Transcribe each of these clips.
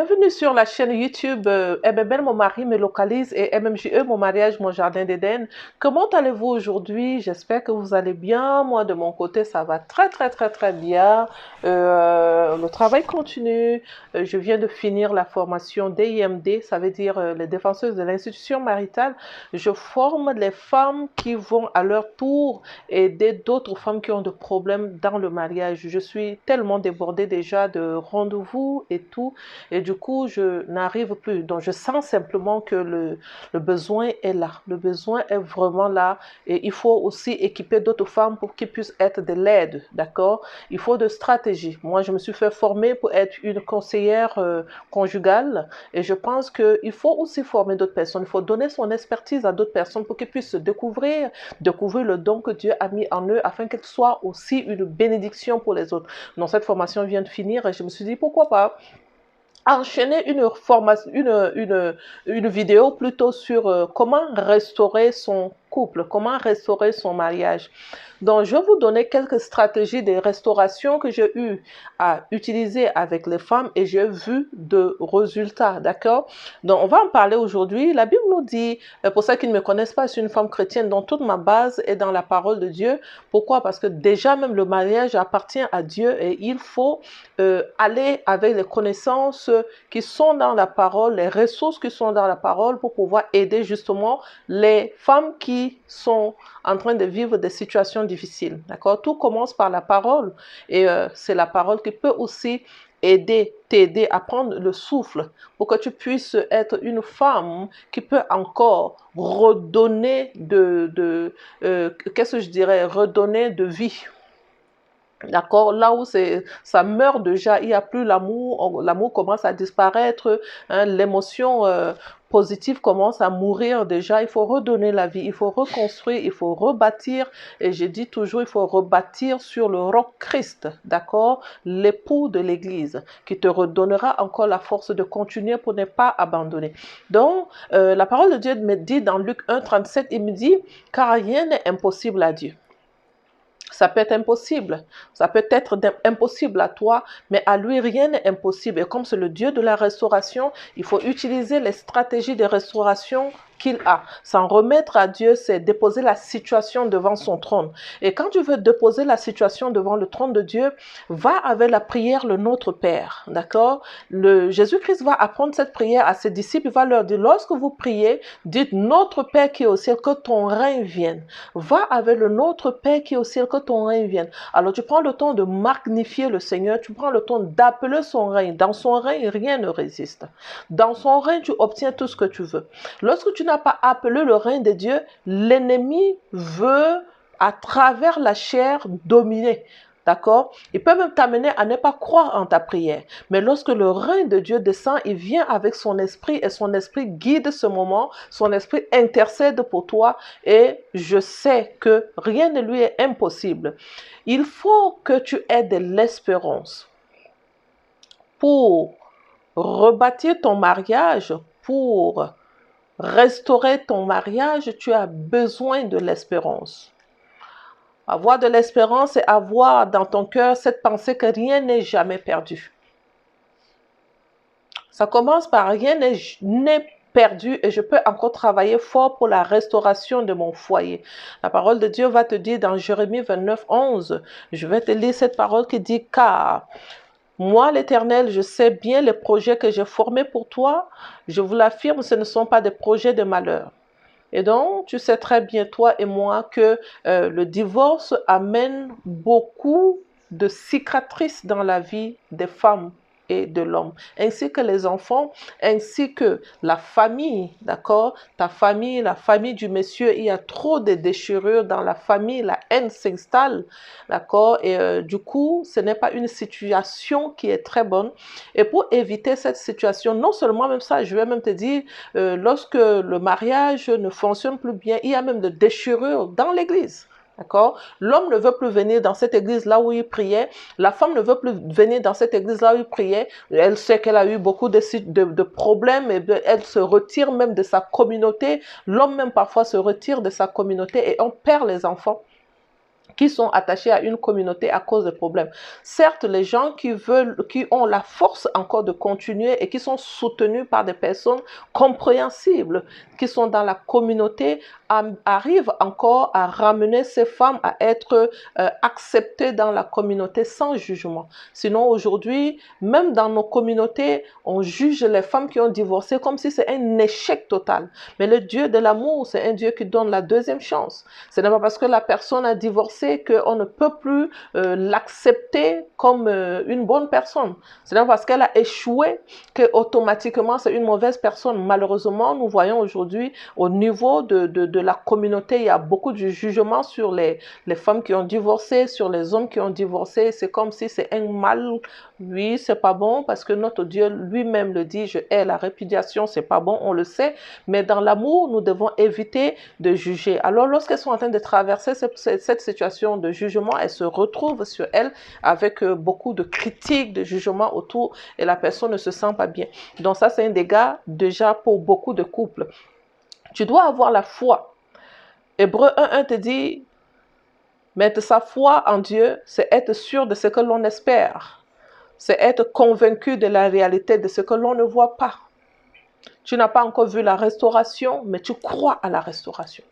Bienvenue sur la chaîne YouTube MML, mon mari me localise et MMJE, mon mariage, mon jardin d'Éden. Comment allez-vous aujourd'hui? J'espère que vous allez bien. Moi, de mon côté, ça va très bien. Le travail continue. Je viens de finir la formation DIMD, ça veut dire les défenseuses de l'institution maritale. Je forme les femmes qui vont à leur tour aider d'autres femmes qui ont des problèmes dans le mariage. Je suis tellement débordée déjà de rendez-vous et tout. Et du coup, je n'arrive plus. Donc, je sens simplement que le besoin est là. Le besoin est vraiment là. Et il faut aussi équiper d'autres femmes pour qu'ils puissent être de l'aide. D'accord? Il faut de stratégie. Moi, je me suis fait former pour être une conseillère conjugale. Et je pense qu'il faut aussi former d'autres personnes. Il faut donner son expertise à d'autres personnes pour qu'ils puissent se découvrir le don que Dieu a mis en eux afin qu'elle soit aussi une bénédiction pour les autres. Donc, cette formation vient de finir et je me suis dit, pourquoi pas enchaîner une formation, une vidéo plutôt sur comment restaurer son couple, comment restaurer son mariage. Donc, je vais vous donner quelques stratégies de restauration que j'ai eu à utiliser avec les femmes et j'ai vu de résultats, d'accord? Donc, on va en parler aujourd'hui. La Bible nous dit, pour ceux qui ne me connaissent pas, je suis une femme chrétienne dont toute ma base est dans la parole de Dieu. Pourquoi? Parce que déjà même le mariage appartient à Dieu et il faut aller avec les connaissances qui sont dans la parole, les ressources qui sont dans la parole pour pouvoir aider justement les femmes qui sont en train de vivre des situations difficiles. D'accord? Tout commence par la parole et c'est la parole qui peut aussi t'aider à prendre le souffle pour que tu puisses être une femme qui peut encore redonner qu'est-ce que je dirais, redonner de vie. D'accord, là où ça meurt déjà, il n'y a plus l'amour, l'amour commence à disparaître, hein, l'émotion positive commence à mourir déjà. Il faut redonner la vie, il faut reconstruire, il faut rebâtir. Et je dis toujours, il faut rebâtir sur le roc Christ, d'accord, l'époux de l'Église, qui te redonnera encore la force de continuer pour ne pas abandonner. Donc, la parole de Dieu me dit dans Luc 1,37, il me dit, car rien n'est impossible à Dieu. Ça peut être impossible. Ça peut être impossible à toi, mais à lui, rien n'est impossible. Et comme c'est le Dieu de la restauration, il faut utiliser les stratégies de restauration qu'il a. S'en remettre à Dieu, c'est déposer la situation devant son trône. Et quand tu veux déposer la situation devant le trône de Dieu, va avec la prière le Notre Père. D'accord? Jésus-Christ va apprendre cette prière à ses disciples. Il va leur dire, lorsque vous priez, dites Notre Père qui est au ciel, que ton règne vienne. Va avec le Notre Père qui est au ciel, que ton règne vienne. Alors tu prends le temps de magnifier le Seigneur, tu prends le temps d'appeler son règne. Dans son règne, rien ne résiste. Dans son règne, tu obtiens tout ce que tu veux. Lorsque tu n'as pas appelé le règne de Dieu, l'ennemi veut, à travers la chair, dominer. D'accord? Il peut même t'amener à ne pas croire en ta prière. Mais lorsque le règne de Dieu descend, il vient avec son esprit et son esprit guide ce moment, son esprit intercède pour toi et je sais que rien ne lui est impossible. Il faut que tu aies de l'espérance pour rebâtir ton mariage, pour restaurer ton mariage, tu as besoin de l'espérance. Avoir de l'espérance, c'est avoir dans ton cœur cette pensée que rien n'est jamais perdu. Ça commence par rien n'est perdu et je peux encore travailler fort pour la restauration de mon foyer. La parole de Dieu va te dire dans Jérémie 29, 11, je vais te lire cette parole qui dit « Car moi, l'Éternel, je sais bien les projets que j'ai formés pour toi. Je vous l'affirme, ce ne sont pas des projets de malheur. » Et donc, tu sais très bien, toi et moi, que le divorce amène beaucoup de cicatrices dans la vie des femmes et de l'homme, ainsi que les enfants, ainsi que la famille, d'accord? Ta famille, la famille du monsieur, il y a trop de déchirures dans la famille, la haine s'installe, d'accord? Et du coup, ce n'est pas une situation qui est très bonne. Et pour éviter cette situation, non seulement même ça, je vais même te dire, lorsque le mariage ne fonctionne plus bien, il y a même des déchirures dans l'église. D'accord? L'homme ne veut plus venir dans cette église là où il priait. La femme ne veut plus venir dans cette église là où il priait. Elle sait qu'elle a eu beaucoup de problèmes et elle se retire même de sa communauté. L'homme même parfois se retire de sa communauté et on perd les enfants. qui sont attachés à une communauté à cause des problèmes. Certes, les gens qui ont la force encore de continuer et qui sont soutenus par des personnes compréhensibles, qui sont dans la communauté, arrivent encore à ramener ces femmes à être acceptées dans la communauté sans jugement. Sinon, aujourd'hui, même dans nos communautés, on juge les femmes qui ont divorcé comme si c'est un échec total. Mais le Dieu de l'amour, c'est un Dieu qui donne la deuxième chance. Ce n'est pas parce que la personne a divorcé qu'on ne peut plus l'accepter comme une bonne personne. Ce n'est pas parce qu'elle a échoué qu'automatiquement c'est une mauvaise personne. Malheureusement, nous voyons aujourd'hui au niveau de la communauté, il y a beaucoup de jugements sur les femmes qui ont divorcé, sur les hommes qui ont divorcé. C'est comme si c'est un mal. Oui, c'est pas bon parce que notre Dieu lui-même le dit, je hais la répudiation, c'est pas bon, on le sait. Mais dans l'amour, nous devons éviter de juger. Alors, lorsqu'elles sont en train de traverser cette situation de jugement, elles se retrouvent sur elles avec beaucoup de critiques, de jugements autour et la personne ne se sent pas bien. Donc ça, c'est un dégât déjà pour beaucoup de couples. Tu dois avoir la foi. Hébreu 1.1 te dit, mettre sa foi en Dieu, c'est être sûr de ce que l'on espère. C'est être convaincu de la réalité de ce que l'on ne voit pas. Tu n'as pas encore vu la restauration, mais tu crois à la restauration.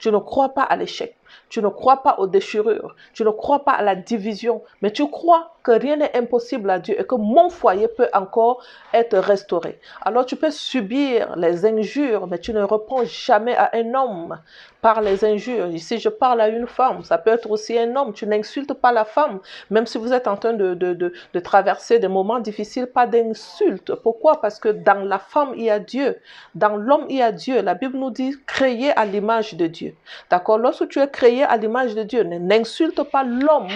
Tu ne crois pas à l'échec. Tu ne crois pas aux déchirures. Tu ne crois pas à la division. Mais tu crois que rien n'est impossible à Dieu et que mon foyer peut encore être restauré. Alors tu peux subir les injures, mais tu ne réponds jamais à un homme par les injures. Ici, je parle à une femme. Ça peut être aussi un homme. Tu n'insultes pas la femme. Même si vous êtes en train de traverser des moments difficiles, pas d'insultes. Pourquoi? Parce que dans la femme, il y a Dieu. Dans l'homme, il y a Dieu. La Bible nous dit créé à l'image de Dieu. D'accord? Lorsque tu es créé à l'image de Dieu, n'insulte pas l'homme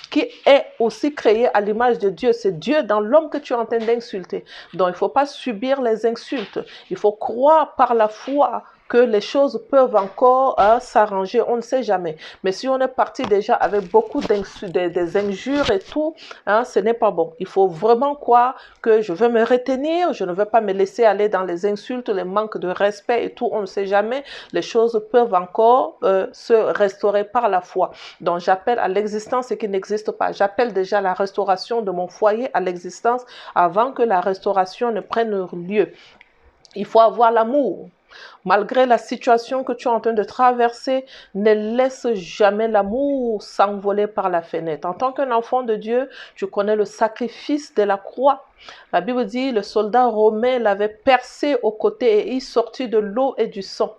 qui est aussi créé à l'image de Dieu. C'est Dieu dans l'homme que tu es en train d'insulter. Donc, il ne faut pas subir les insultes. Il faut croire par la foi que les choses peuvent encore s'arranger, on ne sait jamais. Mais si on est parti déjà avec beaucoup des injures et tout, ce n'est pas bon. Il faut vraiment croire que je vais me retenir, je ne vais pas me laisser aller dans les insultes, les manques de respect et tout, on ne sait jamais. Les choses peuvent encore se restaurer par la foi. Donc j'appelle à l'existence ce qui n'existe pas. J'appelle déjà la restauration de mon foyer à l'existence avant que la restauration ne prenne lieu. Il faut avoir l'amour. Malgré la situation que tu es en train de traverser, ne laisse jamais l'amour s'envoler par la fenêtre. En tant qu'un enfant de Dieu, tu connais le sacrifice de la croix. La Bible dit, le soldat romain l'avait percé au côté et il sortit de l'eau et du sang.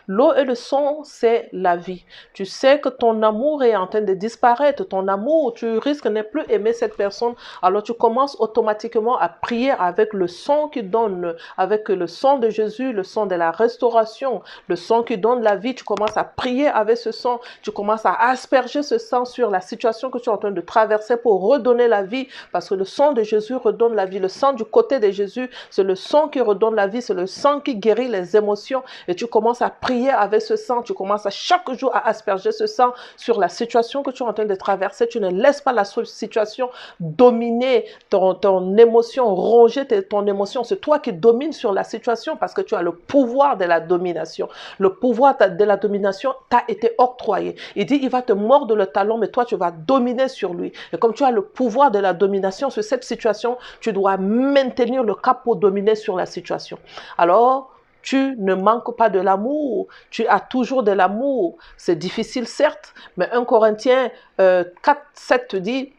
L'eau et le sang, c'est la vie. Tu sais que ton amour est en train de disparaître. Ton amour, tu risques de ne plus aimer cette personne. Alors tu commences automatiquement à prier avec le sang qui donne, avec le sang de Jésus, le sang de la restauration, le sang qui donne la vie. Tu commences à prier avec ce sang. Tu commences à asperger ce sang sur la situation que tu es en train de traverser pour redonner la vie. Parce que le sang de Jésus redonne la vie. Le sang du côté de Jésus, c'est le sang qui redonne la vie. C'est le sang qui guérit les émotions. Et tu commences à prier avec ce sang, tu commences à chaque jour à asperger ce sang sur la situation que tu es en train de traverser. Tu ne laisses pas la situation dominer ton émotion, ronger ton émotion. C'est toi qui domines sur la situation parce que tu as le pouvoir de la domination. Le pouvoir de la domination t'a été octroyé. Il dit, il va te mordre le talon, mais toi, tu vas dominer sur lui. Et comme tu as le pouvoir de la domination sur cette situation, tu dois maintenir le cap pour dominer sur la situation. Alors, tu ne manques pas de l'amour, tu as toujours de l'amour. C'est difficile, certes, mais 1 Corinthiens 4.7 te dit,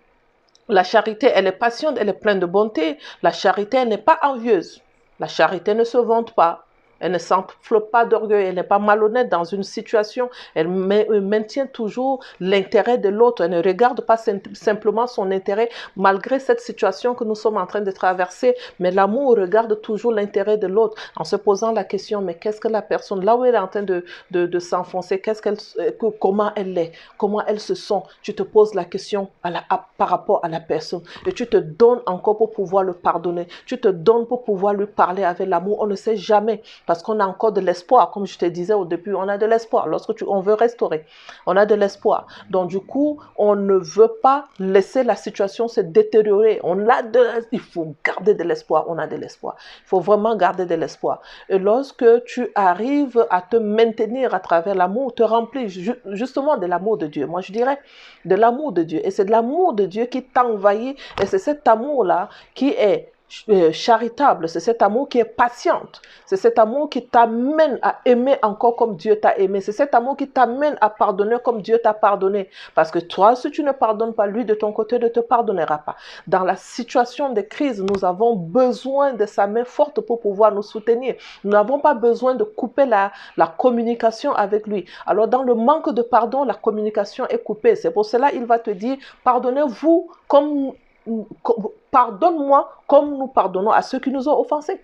la charité, elle est patiente, elle est pleine de bonté. La charité, elle n'est pas envieuse. La charité ne se vante pas. Elle ne s'enfle pas d'orgueil, elle n'est pas malhonnête dans une situation, elle maintient toujours l'intérêt de l'autre, elle ne regarde pas simplement son intérêt malgré cette situation que nous sommes en train de traverser, mais l'amour regarde toujours l'intérêt de l'autre en se posant la question, mais qu'est-ce que la personne, là où elle est en train de s'enfoncer, comment elle est, comment elle se sent, tu te poses la question par rapport à la personne et tu te donnes encore pour pouvoir le pardonner, tu te donnes pour pouvoir lui parler avec l'amour, on ne sait jamais. parce qu'on a encore de l'espoir. Comme je te disais au début, on a de l'espoir. On veut restaurer, on a de l'espoir. Donc du coup, on ne veut pas laisser la situation se détériorer. Il faut garder de l'espoir, on a de l'espoir. Il faut vraiment garder de l'espoir. Et lorsque tu arrives à te maintenir à travers l'amour, te remplir justement de l'amour de Dieu. Moi, je dirais de l'amour de Dieu. Et c'est de l'amour de Dieu qui t'envahit. Et c'est cet amour-là qui est charitable, c'est cet amour qui est patiente, c'est cet amour qui t'amène à aimer encore comme Dieu t'a aimé, c'est cet amour qui t'amène à pardonner comme Dieu t'a pardonné, parce que toi, si tu ne pardonnes pas, lui de ton côté ne te pardonnera pas. Dans la situation de crise, nous avons besoin de sa main forte pour pouvoir nous soutenir. Nous n'avons pas besoin de couper la communication avec lui. Alors dans le manque de pardon, la communication est coupée. C'est pour cela qu'il va te dire, pardonnez-vous comme pardonne-moi comme nous pardonnons à ceux qui nous ont offensés.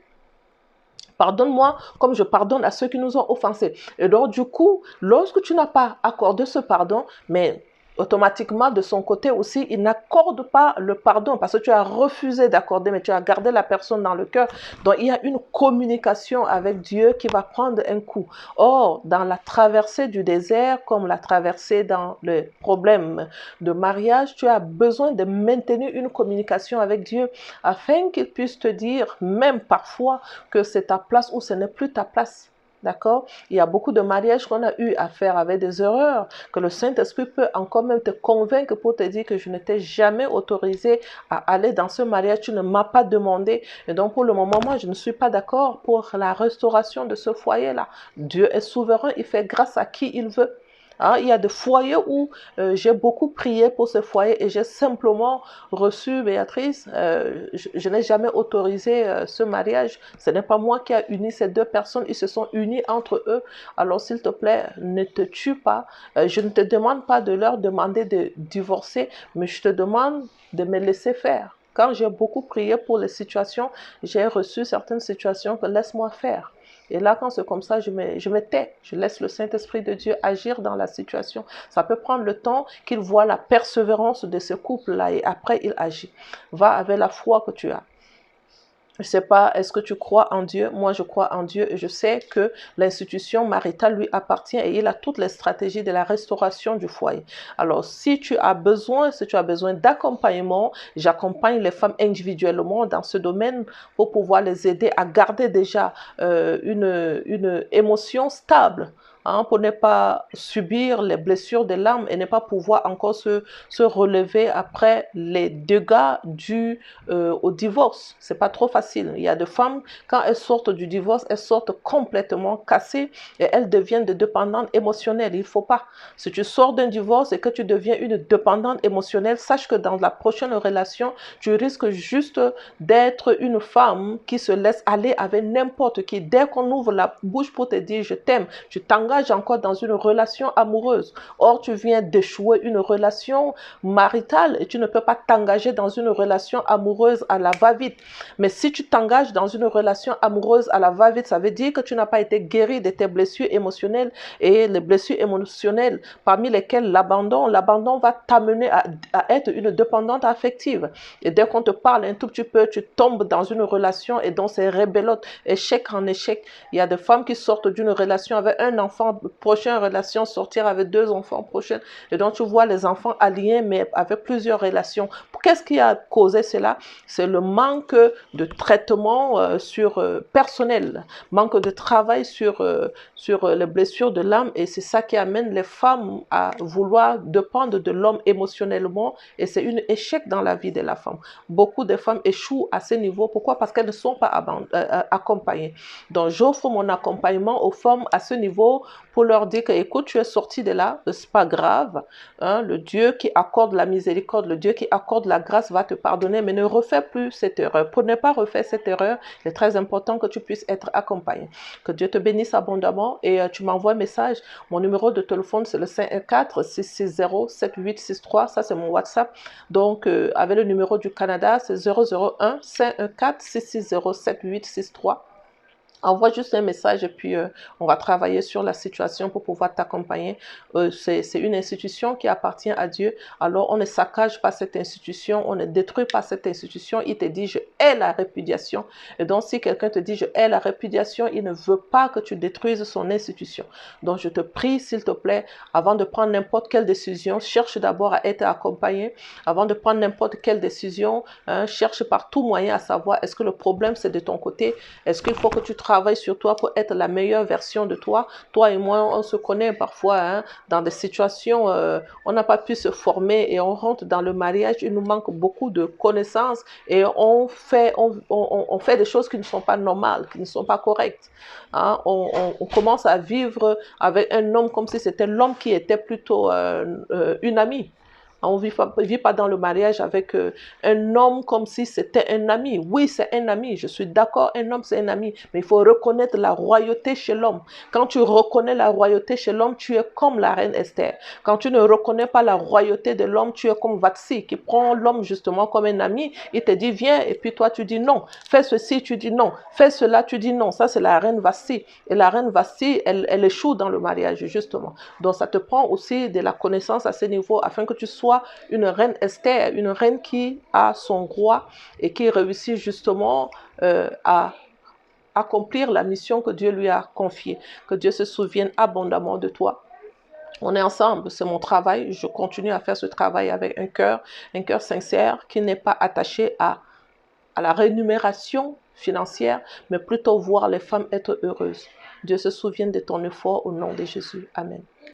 Pardonne-moi comme je pardonne à ceux qui nous ont offensés. Et donc, du coup, lorsque tu n'as pas accordé ce pardon, mais automatiquement, de son côté aussi, il n'accorde pas le pardon parce que tu as refusé d'accorder, mais tu as gardé la personne dans le cœur. Donc, il y a une communication avec Dieu qui va prendre un coup. Or, dans la traversée du désert, comme la traversée dans le problème de mariage, tu as besoin de maintenir une communication avec Dieu afin qu'il puisse te dire, même parfois, que c'est ta place ou ce n'est plus ta place. D'accord? Il y a beaucoup de mariages qu'on a eu à faire avec des erreurs, que le Saint-Esprit peut encore même te convaincre pour te dire que je ne t'ai jamais autorisé à aller dans ce mariage, tu ne m'as pas demandé. Et donc, pour le moment, moi, je ne suis pas d'accord pour la restauration de ce foyer-là. Dieu est souverain, il fait grâce à qui il veut. Hein, il y a des foyers où j'ai beaucoup prié pour ce foyer et j'ai simplement reçu, Béatrice, je n'ai jamais autorisé ce mariage. Ce n'est pas moi qui ai uni ces deux personnes, ils se sont unis entre eux. Alors s'il te plaît, ne te tue pas. Je ne te demande pas de leur demander de divorcer, mais je te demande de me laisser faire. Quand j'ai beaucoup prié pour les situations, j'ai reçu certaines situations que laisse-moi faire. Et là, quand c'est comme ça, je me tais. Je laisse le Saint-Esprit de Dieu agir dans la situation. Ça peut prendre le temps qu'il voit la persévérance de ce couple-là et après, il agit. Va avec la foi que tu as. Je ne sais pas, est-ce que tu crois en Dieu? Moi, je crois en Dieu et je sais que l'institution maritale lui appartient et il a toutes les stratégies de la restauration du foyer. Alors, si tu as besoin d'accompagnement, j'accompagne les femmes individuellement dans ce domaine pour pouvoir les aider à garder déjà une émotion stable. Hein, pour ne pas subir les blessures de l'âme et ne pas pouvoir encore se relever après les dégâts dus au divorce. C'est pas trop facile. Il y a des femmes, quand elles sortent du divorce, elles sortent complètement cassées et elles deviennent des dépendantes émotionnelles. Il faut pas. Si tu sors d'un divorce et que tu deviens une dépendante émotionnelle, sache que dans la prochaine relation, tu risques juste d'être une femme qui se laisse aller avec n'importe qui. Dès qu'on ouvre la bouche pour te dire je t'aime, tu t'engages encore dans une relation amoureuse. Or, tu viens d'échouer une relation maritale et tu ne peux pas t'engager dans une relation amoureuse à la va-vite. Mais si tu t'engages dans une relation amoureuse à la va-vite, ça veut dire que tu n'as pas été guéri de tes blessures émotionnelles et les blessures émotionnelles parmi lesquelles l'abandon va t'amener à être une dépendante affective. Et dès qu'on te parle un tout petit peu, tu tombes dans une relation et donc c'est rebelote, échec en échec. Il y a des femmes qui sortent d'une relation avec un enfant, prochaine relation, sortir avec 2 enfants prochains. Et donc tu vois les enfants alignés mais avec plusieurs relations. Qu'est-ce qui a causé cela? C'est le manque de traitement personnel, manque de travail sur les blessures de l'âme et c'est ça qui amène les femmes à vouloir dépendre de l'homme émotionnellement et c'est un échec dans la vie de la femme. Beaucoup de femmes échouent à ce niveau. Pourquoi? Parce qu'elles ne sont pas accompagnées. Donc j'offre mon accompagnement aux femmes à ce niveau pour leur dire que écoute, tu es sorti de là, c'est pas grave. Hein, le Dieu qui accorde la miséricorde, le Dieu qui accorde la grâce va te pardonner, mais ne refais plus cette erreur. Pour ne pas refaire cette erreur, c'est très important que tu puisses être accompagné. Que Dieu te bénisse abondamment et tu m'envoies un message. Mon numéro de téléphone, c'est le 514-660-7863. Ça, c'est mon WhatsApp. Donc, avec le numéro du Canada, c'est 001-514-660-7863. Envoie juste un message et puis on va travailler sur la situation pour pouvoir t'accompagner. C'est une institution qui appartient à Dieu. Alors on ne saccage pas cette institution, on ne détruit pas cette institution. Il te dit je hais la répudiation. Et donc si quelqu'un te dit je hais la répudiation, il ne veut pas que tu détruises son institution. Donc je te prie s'il te plaît, avant de prendre n'importe quelle décision, cherche d'abord à être accompagné. Avant de prendre n'importe quelle décision, cherche par tout moyen à savoir est-ce que le problème c'est de ton côté. Est-ce qu'il faut que tu travailles sur toi pour être la meilleure version de toi? Toi et moi, on se connaît parfois dans des situations, on n'a pas pu se former et on rentre dans le mariage, il nous manque beaucoup de connaissances et on fait des choses qui ne sont pas normales, qui ne sont pas correctes. Hein? On commence à vivre avec un homme comme si c'était l'homme qui était plutôt une amie. On ne vit pas dans le mariage avec un homme comme si c'était un ami. Oui, c'est un ami, je suis d'accord, un homme c'est un ami, mais il faut reconnaître la royauté chez l'homme. Quand tu reconnais la royauté chez l'homme, tu es comme la reine Esther. Quand tu ne reconnais pas la royauté de l'homme, tu es comme Vatsi, qui prend l'homme justement comme un ami. Il te dit viens, et puis toi tu dis non. Fais ceci, tu dis non. Fais cela, tu dis non. Ça c'est la reine Vatsi. Et la reine Vatsi, elle échoue dans le mariage justement. Donc ça te prend aussi de la connaissance à ce niveau afin que tu sois une reine Esther, une reine qui a son roi et qui réussit justement à accomplir la mission que Dieu lui a confiée. Que Dieu se souvienne abondamment de toi. On est ensemble, c'est mon travail. Je continue à faire ce travail avec un cœur sincère qui n'est pas attaché à la rémunération financière, mais plutôt voir les femmes être heureuses. Dieu se souvienne de ton effort au nom de Jésus. Amen.